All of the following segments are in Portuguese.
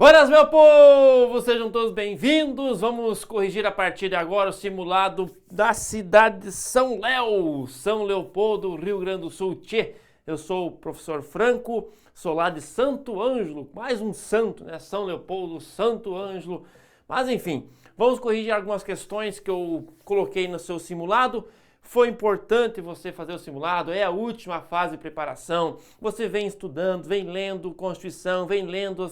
Buenas, meu povo! Sejam todos bem-vindos. Vamos corrigir a partir de agora o simulado da cidade de São Léo, São Leopoldo, Rio Grande do Sul. Tchê, eu sou o professor Franco, sou lá de Santo Ângelo, mais um santo, né? São Leopoldo, Santo Ângelo. Mas enfim, vamos corrigir algumas questões que eu coloquei no seu simulado. Foi importante você fazer o simulado, é a última fase de preparação. Você vem estudando, vem lendo Constituição, vem lendo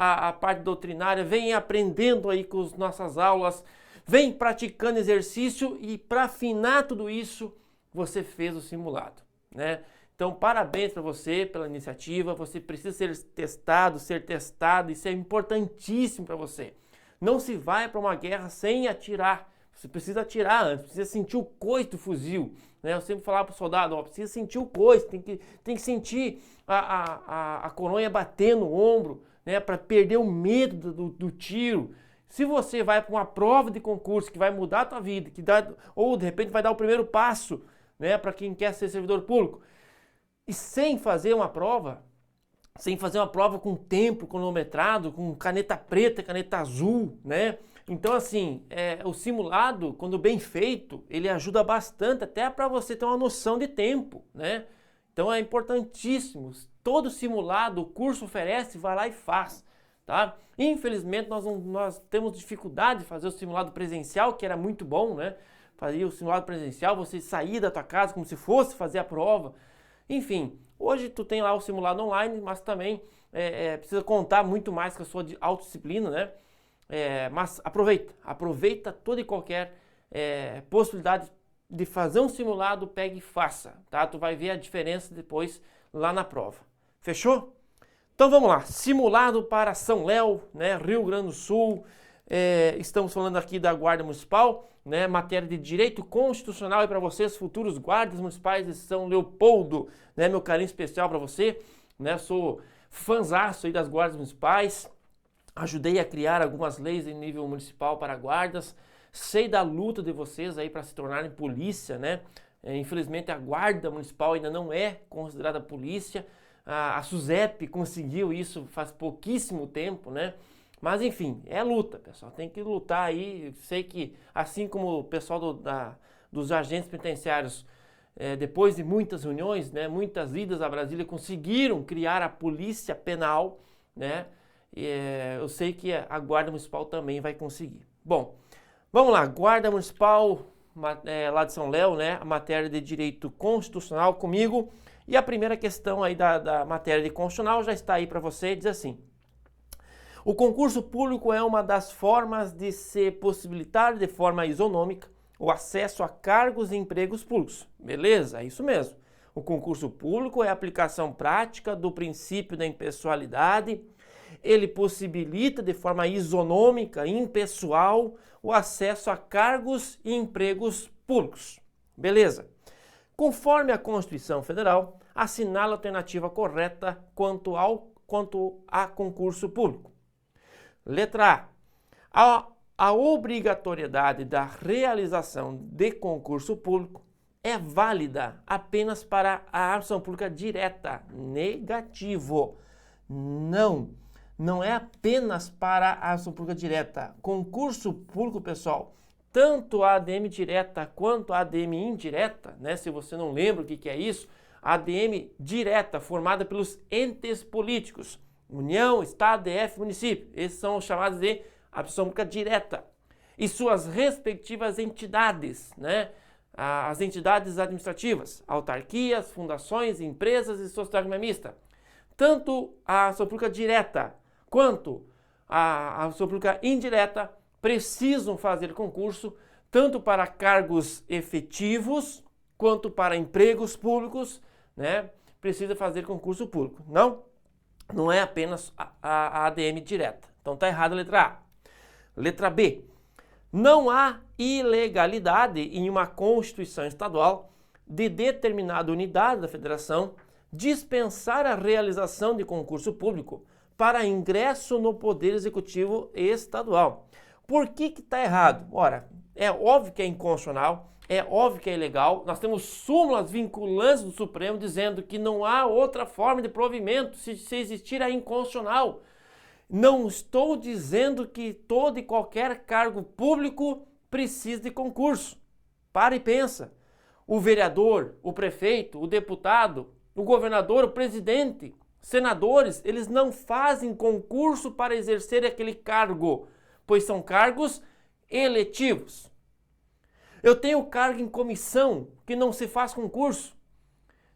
a parte doutrinária, vem aprendendo aí com as nossas aulas, vem praticando exercício e para afinar tudo isso, você fez o simulado, né? Então, parabéns para você pela iniciativa, você precisa ser testado, isso é importantíssimo para você. Não se vai para uma guerra sem atirar, você precisa atirar antes, precisa sentir o coice do fuzil, né? Eu sempre falava para o soldado, ó, precisa sentir o coice, tem que sentir a coronha bater no ombro, né, para perder o medo do tiro. Se você vai para uma prova de concurso que vai mudar a tua vida, ou de repente vai dar o primeiro passo, né, para quem quer ser servidor público, e sem fazer uma prova com tempo cronometrado, com caneta preta, caneta azul, né? Então assim, o simulado, quando bem feito, ele ajuda bastante até para você ter uma noção de tempo, né? Então é importantíssimo. Todo simulado, o curso oferece, vai lá e faz, tá? Infelizmente nós temos dificuldade de fazer o simulado presencial, que era muito bom, né? Fazia o simulado presencial, você sair da tua casa como se fosse fazer a prova. Enfim, hoje tu tem lá o simulado online, mas também precisa contar muito mais com a sua autodisciplina, né? Mas aproveita toda e qualquer possibilidade de fazer um simulado, pegue e faça, tá? Tu vai ver a diferença depois lá na prova. Fechou? Então vamos lá, simulado para São Léo, né, Rio Grande do Sul. Estamos falando aqui da Guarda Municipal, né, matéria de Direito Constitucional, e para vocês, futuros guardas municipais de São Leopoldo, né, meu carinho especial para você, né, sou fãzaço aí das guardas municipais, ajudei a criar algumas leis em nível municipal para guardas, sei da luta de vocês aí para se tornarem polícia, né, infelizmente a Guarda Municipal ainda não é considerada polícia. A SUSEP conseguiu isso faz pouquíssimo tempo, né? Mas enfim, é luta, pessoal. Tem que lutar aí. Sei que assim como o pessoal dos agentes penitenciários, depois de muitas reuniões, né, muitas idas a Brasília, conseguiram criar a polícia penal, né? Eu sei que a Guarda Municipal também vai conseguir. Bom, vamos lá. Guarda Municipal lá de São Léo, né? A matéria de Direito Constitucional comigo. E a primeira questão aí da matéria de constitucional já está aí para você, diz assim: o concurso público é uma das formas de se possibilitar de forma isonômica o acesso a cargos e empregos públicos. Beleza? É isso mesmo. O concurso público é a aplicação prática do princípio da impessoalidade. Ele possibilita de forma isonômica, impessoal, o acesso a cargos e empregos públicos. Beleza? Conforme a Constituição Federal, assinala a alternativa correta quanto a concurso público. Letra A. A obrigatoriedade da realização de concurso público é válida apenas para a ação pública direta. Negativo. Não é apenas para a ação pública direta. Concurso público, pessoal, tanto a ADM direta quanto a ADM indireta, né? Se você não lembra o que é isso, a ADM direta, formada pelos entes políticos, União, Estado, DF, município. Esses são os chamados de ação pública direta. E suas respectivas entidades, né? As entidades administrativas, autarquias, fundações, empresas e sociedade mista. Tanto a ação pública direta quanto a ação pública indireta precisam fazer concurso tanto para cargos efetivos quanto para empregos públicos, né? Precisa fazer concurso público. Não é apenas a ADM direta. Então tá errado a letra A. Letra B. Não há ilegalidade em uma Constituição estadual de determinada unidade da federação dispensar a realização de concurso público para ingresso no Poder Executivo Estadual. Por que está errado? Ora, é óbvio que é inconstitucional, é óbvio que é ilegal. Nós temos súmulas vinculantes do Supremo dizendo que não há outra forma de provimento se existir a inconstitucional. Não estou dizendo que todo e qualquer cargo público precisa de concurso. Para e pensa. O vereador, o prefeito, o deputado, o governador, o presidente, senadores, eles não fazem concurso para exercer aquele cargo, pois são cargos eletivos. Eu tenho cargo em comissão que não se faz concurso,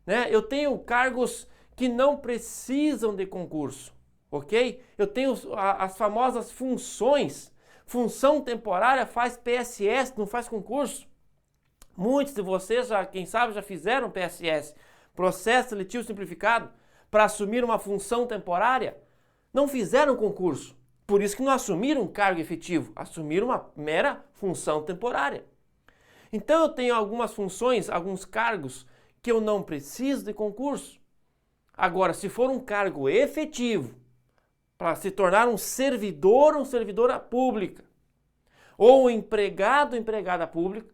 né? Eu tenho cargos que não precisam de concurso, ok? Eu tenho as famosas funções. Função temporária faz PSS, não faz concurso. Muitos de vocês, quem sabe, já fizeram PSS, Processo Seletivo Simplificado, para assumir uma função temporária. Não fizeram concurso. Por isso que não assumiram um cargo efetivo, assumiram uma mera função temporária. Então eu tenho algumas funções, alguns cargos que eu não preciso de concurso. Agora, se for um cargo efetivo, para se tornar um servidor ou servidora pública, ou um empregado ou empregada pública,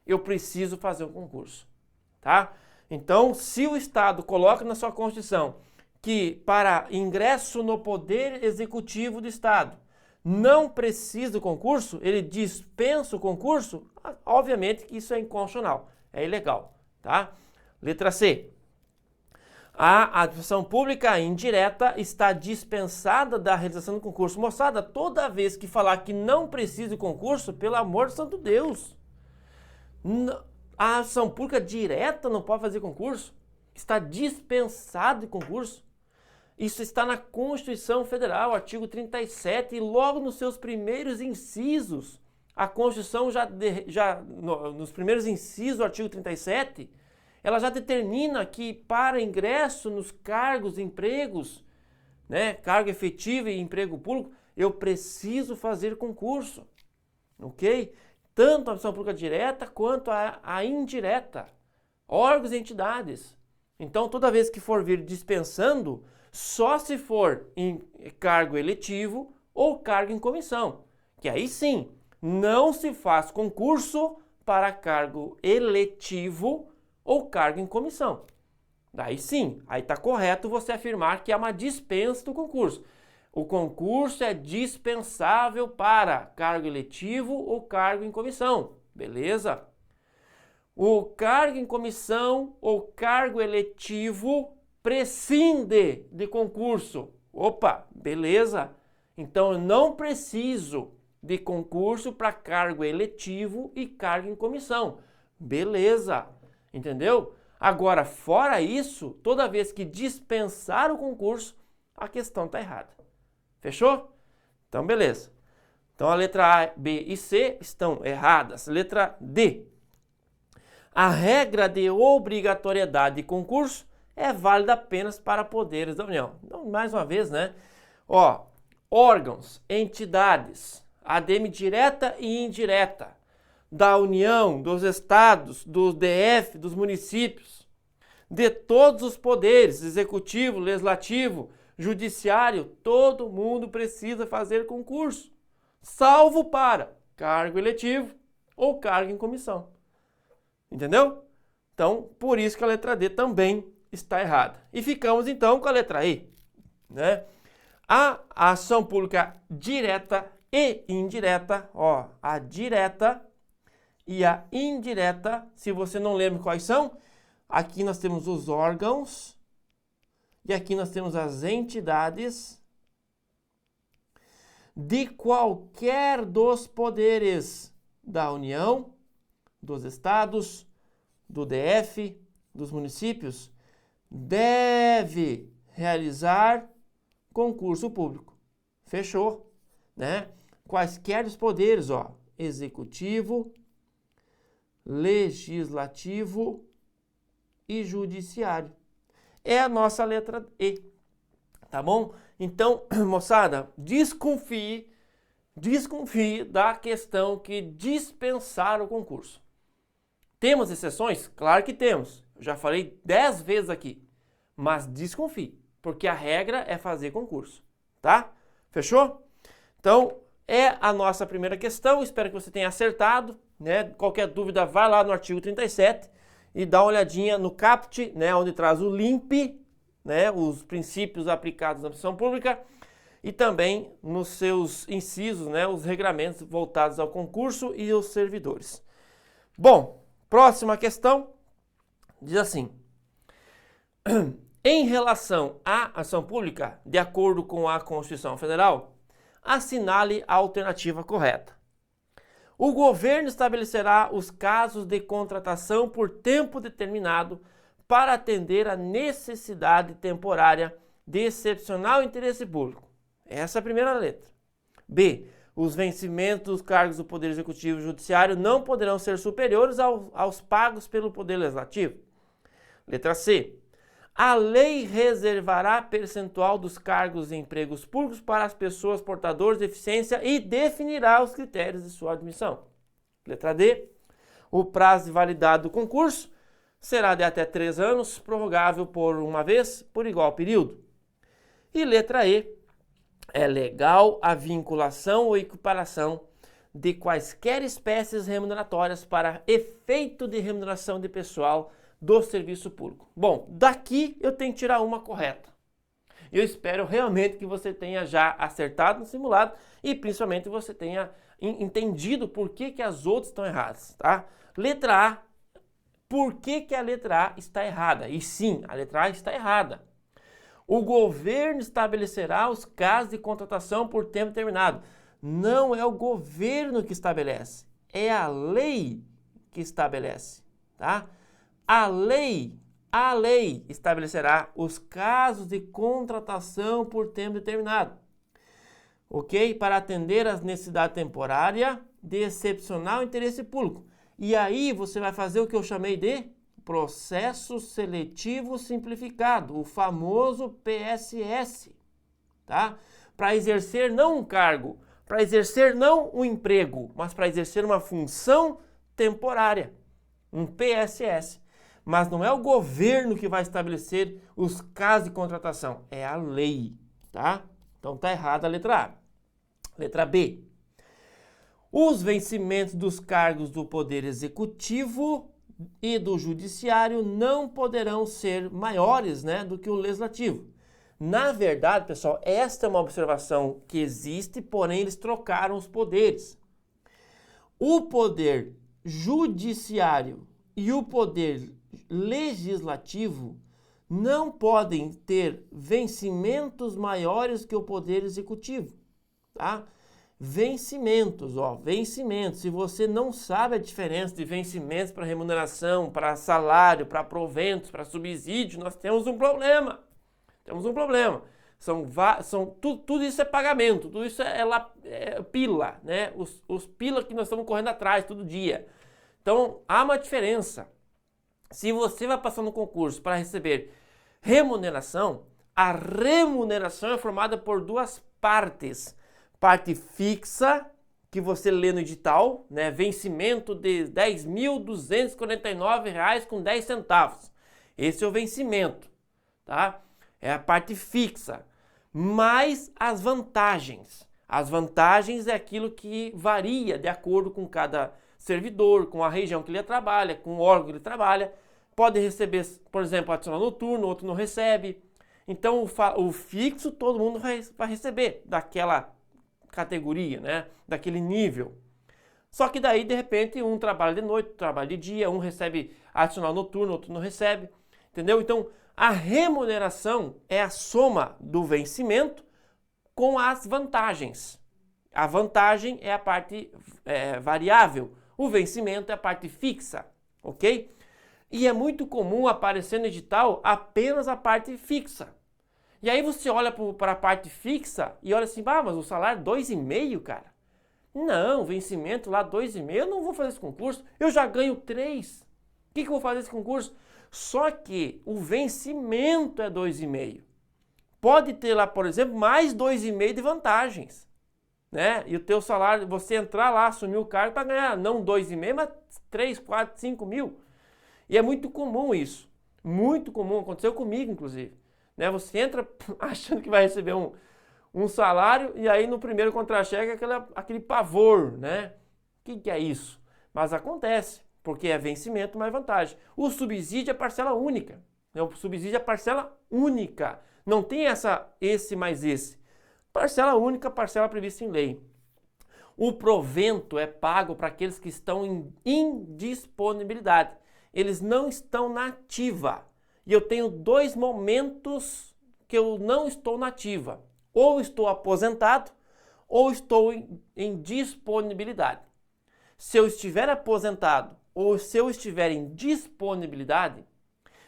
eu preciso fazer um concurso, tá? Então, se o Estado coloca na sua Constituição que para ingresso no Poder Executivo do Estado não precisa do concurso, ele dispensa o concurso, obviamente que isso é inconstitucional, é ilegal, tá? Letra C. A administração pública indireta está dispensada da realização do concurso. Moçada, toda vez que falar que não precisa de concurso, pelo amor de santo Deus, a ação pública direta não pode fazer concurso. Está dispensado de concurso. Isso está na Constituição Federal, artigo 37, e logo nos seus primeiros incisos, a Constituição nos primeiros incisos do artigo 37, ela já determina que para ingresso nos cargos e empregos, né, cargo efetivo e emprego público, eu preciso fazer concurso, ok? Tanto a administração pública direta quanto a indireta, órgãos e entidades. Então, toda vez que for vir dispensando, só se for em cargo eletivo ou cargo em comissão, que aí sim, não se faz concurso para cargo eletivo ou cargo em comissão. Daí sim, aí está correto você afirmar que é uma dispensa do concurso. O concurso é dispensável para cargo eletivo ou cargo em comissão, beleza? O cargo em comissão ou cargo eletivo prescinde de concurso. Opa, beleza? Então eu não preciso de concurso para cargo eletivo e cargo em comissão. Beleza? Entendeu? Agora, fora isso, toda vez que dispensar o concurso, a questão está errada. Fechou? Então, beleza. Então, a letra A, B e C estão erradas. Letra D. A regra de obrigatoriedade de concurso é válida apenas para poderes da União. Então, mais uma vez, né? Ó, órgãos, entidades, ADM direta e indireta, da União, dos estados, do DF, dos municípios, de todos os poderes, executivo, legislativo, judiciário, todo mundo precisa fazer concurso, salvo para cargo eletivo ou cargo em comissão. Entendeu? Então, por isso que a letra D também está errada. E ficamos então com a letra E, né? A ação pública direta e indireta, ó, a direta e a indireta, se você não lembra quais são, aqui nós temos os órgãos e aqui nós temos as entidades de qualquer dos poderes da União, dos estados, do DF, dos municípios, deve realizar concurso público. Fechou, né? Quaisquer dos poderes, ó, executivo, legislativo e judiciário. É a nossa letra E, tá bom? Então, moçada, desconfie da questão que dispensar o concurso. Temos exceções? Claro que temos. Eu já falei 10 vezes aqui. Mas desconfie, porque a regra é fazer concurso, tá? Fechou? Então, é a nossa primeira questão. Espero que você tenha acertado, né? Qualquer dúvida, vai lá no artigo 37 e dá uma olhadinha no CAPT, né? Onde traz o LIMP, né? Os princípios aplicados na administração pública. e também nos seus incisos, né, os regramentos voltados ao concurso e aos servidores. Bom, próxima questão diz assim: em relação à ação pública, de acordo com a Constituição Federal, assinale a alternativa correta. O governo estabelecerá os casos de contratação por tempo determinado para atender a necessidade temporária de excepcional interesse público. Essa é a primeira letra. B. Os vencimentos dos cargos do Poder Executivo e Judiciário não poderão ser superiores aos pagos pelo Poder Legislativo. Letra C. A lei reservará percentual dos cargos e empregos públicos para as pessoas portadoras de deficiência e definirá os critérios de sua admissão. Letra D. O prazo de validade do concurso será de até 3 anos, prorrogável por uma vez, por igual período. E letra E. É legal a vinculação ou equiparação de quaisquer espécies remuneratórias para efeito de remuneração de pessoal do serviço público. Bom, daqui eu tenho que tirar uma correta. Eu espero realmente que você tenha já acertado no simulado e principalmente você tenha entendido por que as outras estão erradas, tá? Letra A. Por que a letra A está errada? E sim, a letra A está errada. O governo estabelecerá os casos de contratação por tempo determinado. Não é o governo que estabelece, é a lei que estabelece, tá? A lei estabelecerá os casos de contratação por tempo determinado, ok? Para atender às necessidades temporárias de excepcional interesse público. E aí você vai fazer o que eu chamei de processo seletivo simplificado, o famoso PSS, tá? Para exercer não um cargo, para exercer não um emprego, mas para exercer uma função temporária, um PSS. Mas não é o governo que vai estabelecer os casos de contratação, é a lei, tá? Então tá errada a letra A. Letra B. Os vencimentos dos cargos do Poder Executivo e do Judiciário não poderão ser maiores, né, do que o Legislativo. Na verdade, pessoal, esta é uma observação que existe, porém eles trocaram os poderes. O Poder Judiciário e o Poder Legislativo não podem ter vencimentos maiores que o Poder Executivo, tá? Vencimentos, vencimentos. Se você não sabe a diferença de vencimentos para remuneração, para salário, para proventos, para subsídio, nós temos um problema. Temos um problema. Tudo isso é pagamento, tudo isso é pila, né? Os pila que nós estamos correndo atrás todo dia. Então, há uma diferença. Se você vai passar no concurso para receber remuneração, a remuneração é formada por duas partes. Parte fixa, que você lê no edital, né? Vencimento de R$ 10.249,10. Esse é o vencimento, tá? É a parte fixa. Mais as vantagens. As vantagens é aquilo que varia de acordo com cada servidor, com a região que ele trabalha, com o órgão que ele trabalha. Pode receber, por exemplo, adicional noturno, outro não recebe. Então, o fixo todo mundo vai receber daquela categoria, né? Daquele nível. Só que daí, de repente, um trabalha de noite, outro trabalha de dia, um recebe adicional noturno, outro não recebe. Entendeu? Então, a remuneração é a soma do vencimento com as vantagens. A vantagem é a parte variável. O vencimento é a parte fixa, ok? E é muito comum aparecer no edital apenas a parte fixa. E aí você olha para a parte fixa e olha assim, mas o salário é 2,5, cara. Não, vencimento lá 2,5, eu não vou fazer esse concurso, eu já ganho 3. O que eu vou fazer esse concurso? Só que o vencimento é 2,5. Pode ter lá, por exemplo, mais 2,5 de vantagens, né? E o teu salário, você entrar lá, assumir o cargo para ganhar não 2,5, mas 3, 4, 5 mil. E é muito comum isso. Muito comum, aconteceu comigo, inclusive. Né? Você entra achando que vai receber um salário e aí no primeiro contra-cheque aquele pavor, né? O que é isso? Mas acontece, porque é vencimento mais vantagem. O subsídio é parcela única. Né? O subsídio é parcela única. Não tem esse mais esse. Parcela única, parcela prevista em lei. O provento é pago para aqueles que estão em indisponibilidade. Eles não estão na ativa. E eu tenho 2 momentos que eu não estou na ativa. Ou estou aposentado, ou estou em disponibilidade. Se eu estiver aposentado, ou se eu estiver em disponibilidade,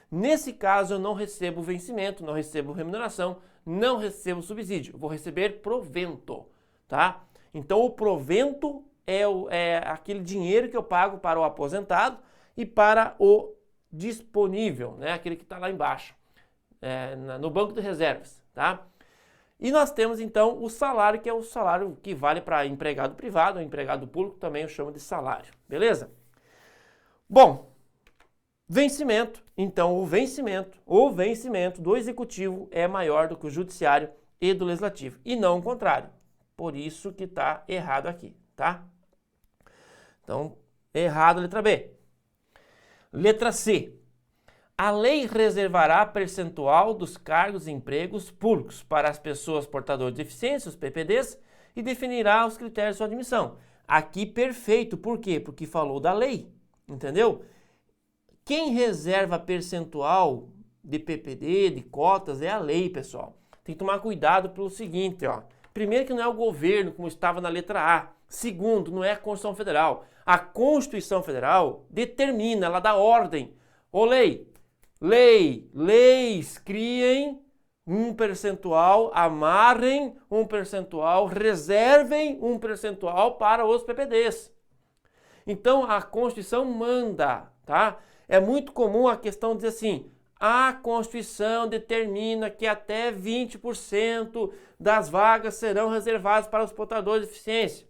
nesse caso eu não recebo vencimento, não recebo remuneração, não recebo subsídio. Eu vou receber provento, tá? Então, o provento é aquele dinheiro que eu pago para o aposentado e para o disponível, né? Aquele que está lá embaixo, no banco de reservas, tá? E nós temos, então, o salário, que é o salário que vale para empregado privado, ou empregado público também eu chamo de salário, beleza? Bom, vencimento. Então, o vencimento do executivo é maior do que o judiciário e do legislativo, e não o contrário. Por isso que está errado aqui, tá? Então, errado a letra B. Letra C. A lei reservará percentual dos cargos e empregos públicos para as pessoas portadoras de deficiência, os PPDs, e definirá os critérios de sua admissão. Aqui perfeito, por quê? Porque falou da lei, entendeu? Quem reserva percentual de PPD, de cotas, é a lei, pessoal. Tem que tomar cuidado pelo seguinte, ó. Primeiro que não é o governo, como estava na letra A. Segundo, não é a Constituição Federal. A Constituição Federal determina, ela dá ordem. Ô leis criem um percentual, amarrem um percentual, reservem um percentual para os PPDs. Então, a Constituição manda, tá? É muito comum a questão de dizer assim, a Constituição determina que até 20% das vagas serão reservadas para os portadores de deficiência.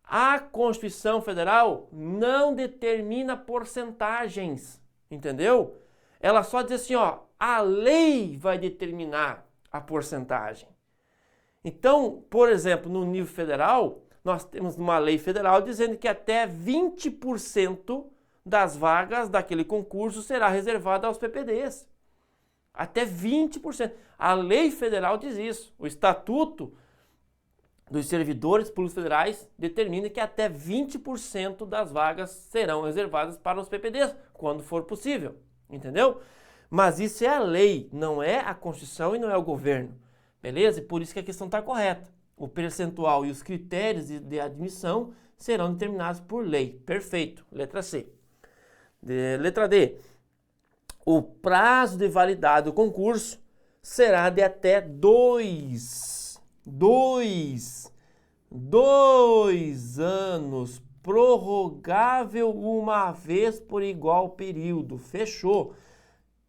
A Constituição Federal não determina porcentagens, entendeu? Ela só diz assim, ó, a lei vai determinar a porcentagem. Então, por exemplo, no nível federal, nós temos uma lei federal dizendo que até 20% das vagas daquele concurso será reservada aos PPDs. Até 20%. A lei federal diz isso. O Estatuto dos Servidores Públicos Federais determina que até 20% das vagas serão reservadas para os PPDs, quando for possível. Entendeu? Mas isso é a lei, não é a Constituição e não é o governo. Beleza? E por isso que a questão está correta. O percentual e os critérios de admissão serão determinados por lei. Perfeito. Letra C. Letra D. O prazo de validade do concurso será de até 2 anos, prorrogável uma vez por igual período. Fechou.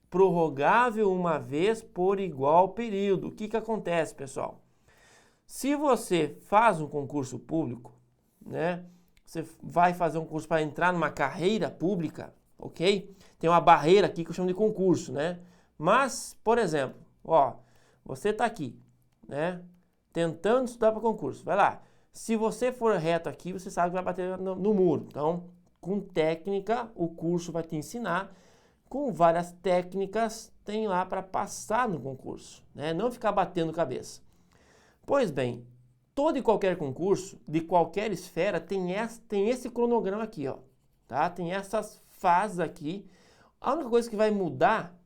Prorrogável uma vez por igual período. O que acontece, pessoal? Se você faz um concurso público, né? Você vai fazer um curso para entrar numa carreira pública, ok? Tem uma barreira aqui que eu chamo de concurso, né? Mas, por exemplo, ó, você está aqui, né? Tentando estudar para concurso. Vai lá. Se você for reto aqui, você sabe que vai bater no muro. Então, com técnica, o curso vai te ensinar. Com várias técnicas, tem lá para passar no concurso, né? Não ficar batendo cabeça. Pois bem, todo e qualquer concurso, de qualquer esfera, tem esse cronograma aqui, ó, tá? Tem essas fases aqui. A única coisa que vai mudar,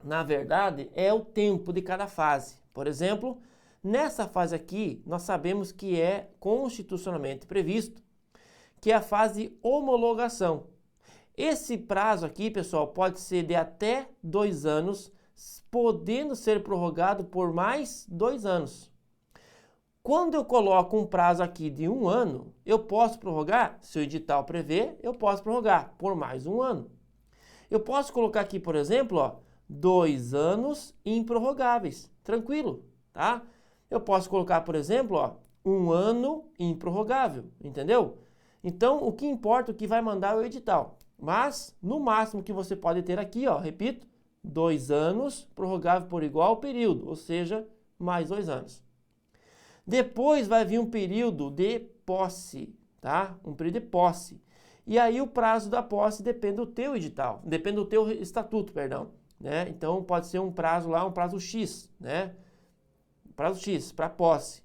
na verdade, é o tempo de cada fase. Por exemplo, nessa fase aqui, nós sabemos que é constitucionalmente previsto, que é a fase de homologação. Esse prazo aqui, pessoal, pode ser de até 2 anos, podendo ser prorrogado por mais 2 anos. Quando eu coloco um prazo aqui de 1 ano, eu posso prorrogar, se o edital prevê, eu posso prorrogar por mais 1 ano. Eu posso colocar aqui, por exemplo, ó, 2 anos improrrogáveis, tranquilo, tá? Eu posso colocar, por exemplo, ó, 1 ano improrrogável, entendeu? Então, o que importa, o que vai mandar é o edital. Mas, no máximo que você pode ter aqui, ó, repito, 2 anos prorrogável por igual período, ou seja, mais 2 anos. Depois vai vir um período de posse, tá? Um período de posse. E aí o prazo da posse depende do teu edital, depende do teu estatuto, perdão, né? Então pode ser um prazo lá, um prazo X, né? prazo X, para posse.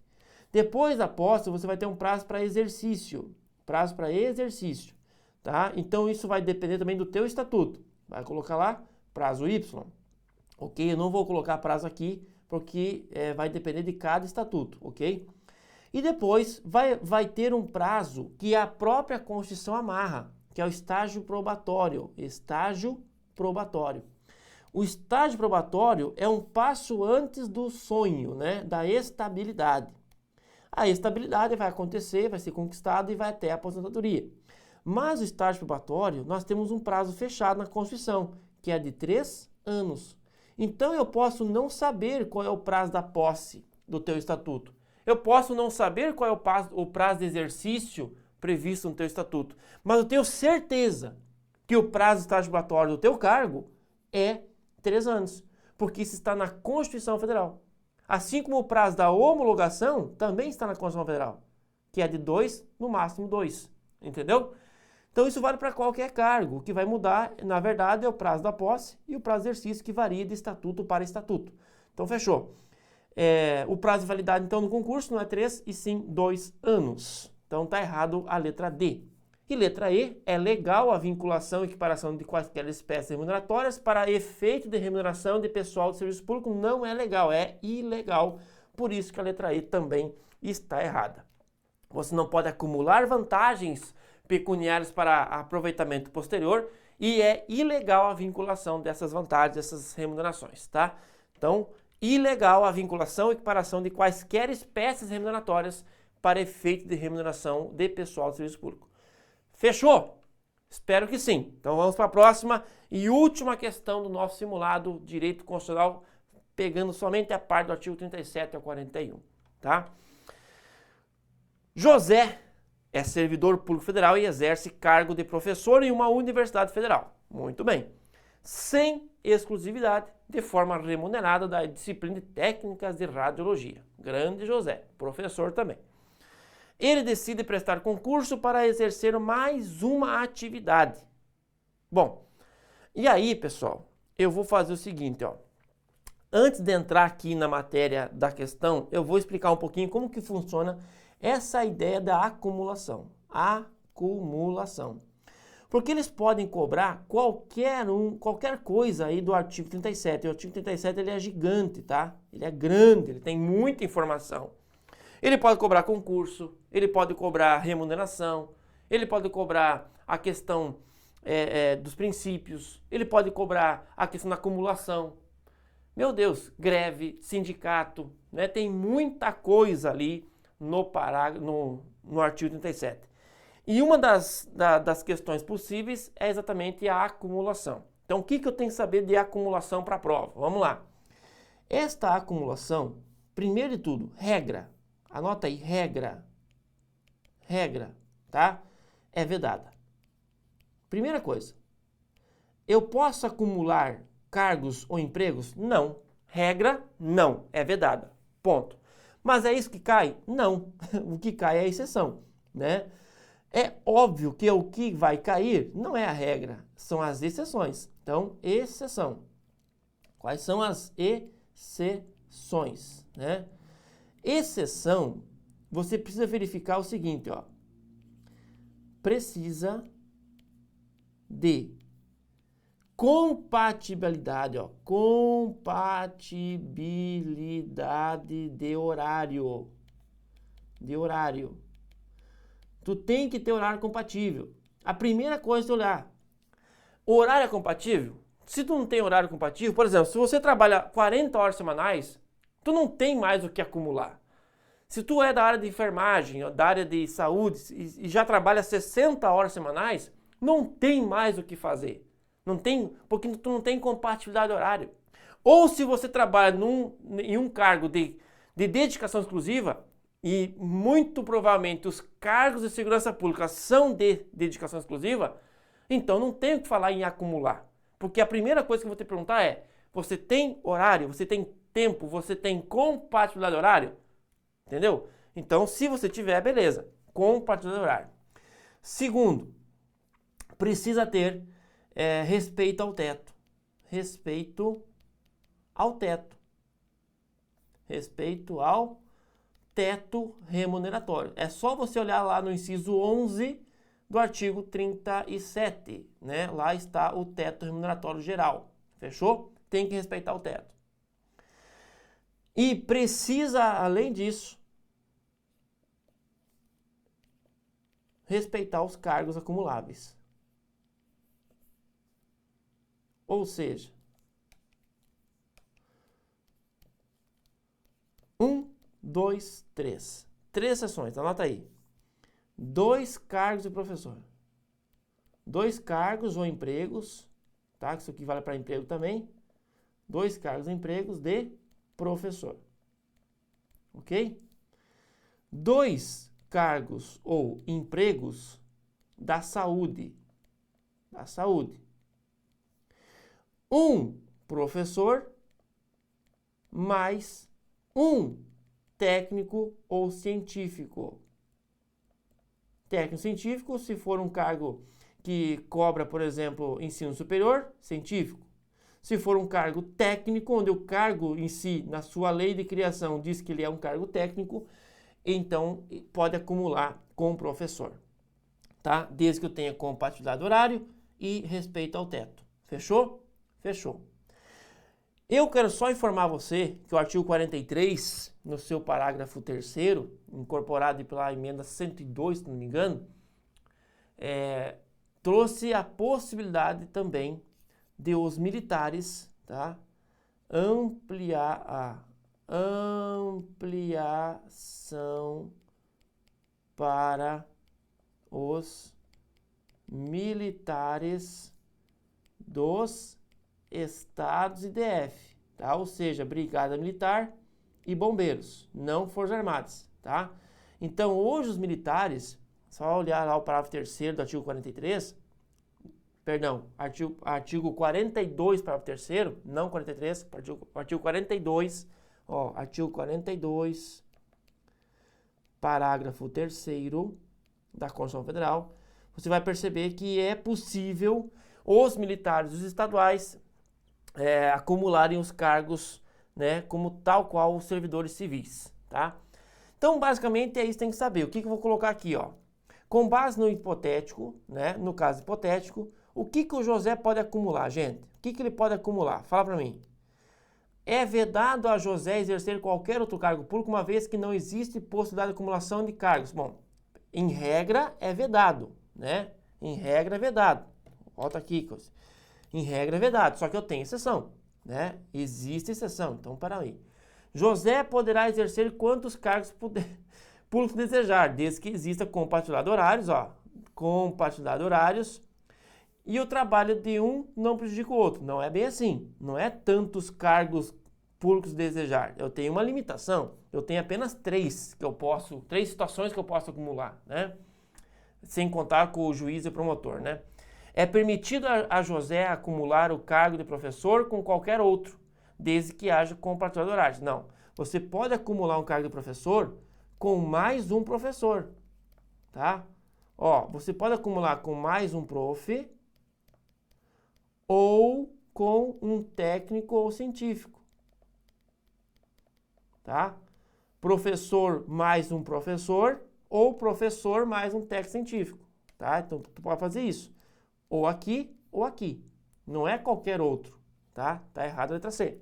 Depois da posse, você vai ter um prazo para exercício. Prazo para exercício, tá? Então, isso vai depender também do teu estatuto. Vai colocar lá prazo Y. Ok? Eu não vou colocar prazo aqui, porque vai depender de cada estatuto, ok? E depois vai ter um prazo que a própria Constituição amarra, que é o estágio probatório. Estágio probatório. O estágio probatório é um passo antes do sonho, né? Da estabilidade. A estabilidade vai acontecer, vai ser conquistada e vai até a aposentadoria. Mas o estágio probatório, nós temos um prazo fechado na Constituição, que é de 3 anos. Então eu posso não saber qual é o prazo da posse do teu estatuto. Eu posso não saber qual é o prazo de exercício previsto no teu estatuto. Mas eu tenho certeza que o prazo do estágio probatório do teu cargo é 3 anos. Porque isso está na Constituição Federal. Assim como o prazo da homologação também está na Constituição Federal, que é de 2, no máximo 2. Entendeu? Então isso vale para qualquer cargo. O que vai mudar, na verdade, é o prazo da posse e o prazo de exercício, que varia de estatuto para estatuto. Então fechou. O prazo de validade, então, no concurso não é 3, e sim 2 anos. Então está errado a letra D. E letra E, é legal a vinculação e equiparação de quaisquer espécies remuneratórias para efeito de remuneração de pessoal de serviço público. Não é legal, é ilegal. Por isso que a letra E também está errada. Você não pode acumular vantagens pecuniárias para aproveitamento posterior e é ilegal a vinculação dessas vantagens, dessas remunerações, tá? Então, ilegal a vinculação e equiparação de quaisquer espécies remuneratórias para efeito de remuneração de pessoal de serviço público. Fechou? Espero que sim. Então vamos para a próxima e última questão do nosso simulado Direito Constitucional, pegando somente a parte do artigo 37 ao 41, tá? José é servidor público federal e exerce cargo de professor em uma universidade federal. Muito bem. Sem exclusividade, de forma remunerada da disciplina de técnicas de radiologia. Grande José, professor também. Ele decide prestar concurso para exercer mais uma atividade. Bom, e aí, pessoal, eu vou fazer o seguinte, ó. Antes de entrar aqui na matéria da questão, eu vou explicar um pouquinho como que funciona essa ideia da acumulação. Acumulação. Porque eles podem cobrar qualquer coisa aí do artigo 37. O artigo 37 ele é gigante, tá? Ele é grande, ele tem muita informação. Ele pode cobrar concurso, ele pode cobrar remuneração, ele pode cobrar a questão dos princípios, ele pode cobrar a questão da acumulação. Meu Deus, greve, sindicato, né? Tem muita coisa ali no artigo 37. E uma das questões possíveis é exatamente a acumulação. Então, o que eu tenho que saber de acumulação para a prova? Vamos lá. Esta acumulação, primeiro de tudo, regra. Anota aí, regra. Regra, tá? É vedada. Primeira coisa. Eu posso acumular cargos ou empregos? Não. Regra, não. É vedada. Ponto. Mas é isso que cai? Não. O que cai é a exceção, né? É óbvio que o que vai cair não é a regra, são as exceções. Então, exceção. Quais são as exceções, né? Exceção, você precisa verificar o seguinte, ó. Precisa de compatibilidade, ó. Compatibilidade de horário. De horário. Tu tem que ter horário compatível. A primeira coisa é tu olhar. O horário é compatível? Se tu não tem horário compatível, por exemplo, se você trabalha 40 horas semanais, tu não tem mais o que acumular. Se tu é da área de enfermagem, da área de saúde e já trabalha 60 horas semanais, não tem mais o que fazer. Não tem, porque tu não tem compatibilidade de horário. Ou se você trabalha em um cargo de dedicação exclusiva, e muito provavelmente os cargos de segurança pública são de dedicação exclusiva, então não tem o que falar em acumular. Porque a primeira coisa que eu vou te perguntar é, você tem horário, você tem tempo, você tem compatibilidade de horário? Entendeu? Então, se você tiver, beleza, compatibilidade de horário. Segundo, precisa ter respeito ao teto. Respeito ao teto. Respeito ao teto remuneratório. É só você olhar lá no inciso 11 do artigo 37, né? Lá está o teto remuneratório geral. Fechou? Tem que respeitar o teto. E precisa, além disso, respeitar os cargos acumuláveis. Ou seja, 1, 2, 3. 3 sessões, anota aí. 2 cargos de professor. 2 cargos ou empregos, tá? Isso aqui vale para emprego também. 2 cargos ou empregos de professor. Ok? 2 cargos ou empregos da saúde. Da saúde. 1 professor mais 1 técnico ou científico. Técnico científico, se for um cargo que cobra, por exemplo, ensino superior, científico. Se for um cargo técnico, onde o cargo em si, na sua lei de criação, diz que ele é um cargo técnico, então pode acumular com o professor, tá? Desde que eu tenha compatibilidade do horário e respeito ao teto. Fechou? Fechou. Eu quero só informar você que o artigo 43, no seu parágrafo 3º, incorporado pela emenda 102, se não me engano, trouxe a possibilidade também de os militares, tá, ampliar a ampliação para os militares dos estados e DF, tá? Ou seja, Brigada Militar e Bombeiros, não Forças Armadas, tá? Então, hoje os militares, só olhar lá o parágrafo 3º do artigo 43, perdão, artigo 42, parágrafo 3º, não 43, artigo 42, ó, artigo 42, parágrafo 3º da Constituição Federal, você vai perceber que é possível os militares dos estaduais acumularem os cargos, né, como tal qual os servidores civis, tá? Então, basicamente, é isso que tem que saber. O que eu vou colocar aqui, ó? Com base no hipotético, né, no caso hipotético, o que o José pode acumular, gente? O que ele pode acumular? Fala para mim. É vedado a José exercer qualquer outro cargo público, uma vez que não existe possibilidade de acumulação de cargos. Bom, em regra é vedado, né? Em regra é vedado. Volta aqui, coisa. Em regra é vedado, só que eu tenho exceção, né? Existe exceção, então para aí. José poderá exercer quantos cargos públicos desejar, desde que exista compatibilidade de horários, ó. Compatibilidade de horários. E o trabalho de um não prejudica o outro. Não é bem assim. Não é tantos cargos públicos desejar. Eu tenho uma limitação. Eu tenho apenas 3 situações que eu posso acumular, né? Sem contar com o juiz e o promotor, né? É permitido a José acumular o cargo de professor com qualquer outro, desde que haja compatibilidade de horários. Não. Você pode acumular um cargo de professor com mais um professor, tá? Ó, você pode acumular com mais um prof ou com um técnico ou científico, tá? Professor mais um professor ou professor mais um técnico científico, tá? Então, tu pode fazer isso. Ou aqui, ou aqui. Não é qualquer outro, tá? Tá errado a letra C.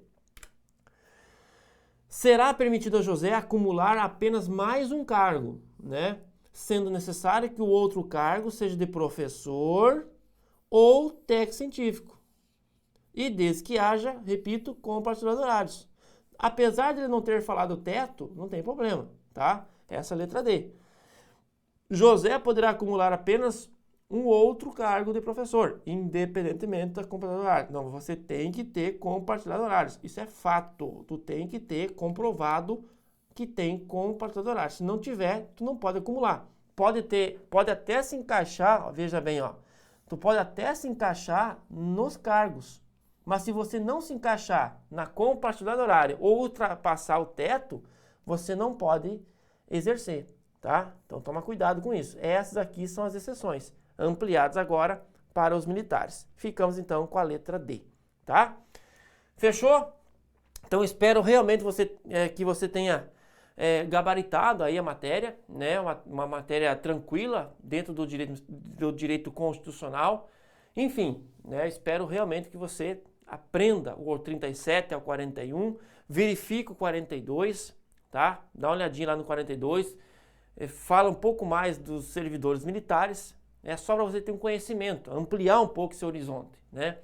Será permitido a José acumular apenas mais um cargo, né? Sendo necessário que o outro cargo seja de professor ou técnico científico. E desde que haja, repito, compatibilidade de horários. Apesar de ele não ter falado teto, não tem problema, tá? Essa é a letra D. José poderá acumular apenas um outro cargo de professor, independentemente da compatibilidade de horários. Não, você tem que ter compatibilidade de horários. Isso é fato. Tu tem que ter comprovado que tem compatibilidade de horários. Se não tiver, tu não pode acumular. Pode até se encaixar, ó, veja bem, ó. Tu pode até se encaixar nos cargos. Mas se você não se encaixar na compatibilidade horária ou ultrapassar o teto, você não pode exercer, tá? Então toma cuidado com isso. Essas aqui são as exceções, ampliadas agora para os militares. Ficamos então com a letra D, tá? Fechou? Então espero realmente que você tenha gabaritado aí a matéria, né? Uma matéria tranquila dentro do direito constitucional. Enfim, né? Espero realmente que você aprenda o 37 ao 41, verifique o 42, tá? Dá uma olhadinha lá no 42, fala um pouco mais dos servidores militares, é só para você ter um conhecimento, ampliar um pouco seu horizonte, né?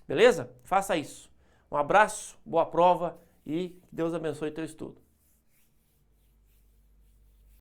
Beleza? Faça isso. Um abraço, boa prova e que Deus abençoe teu estudo.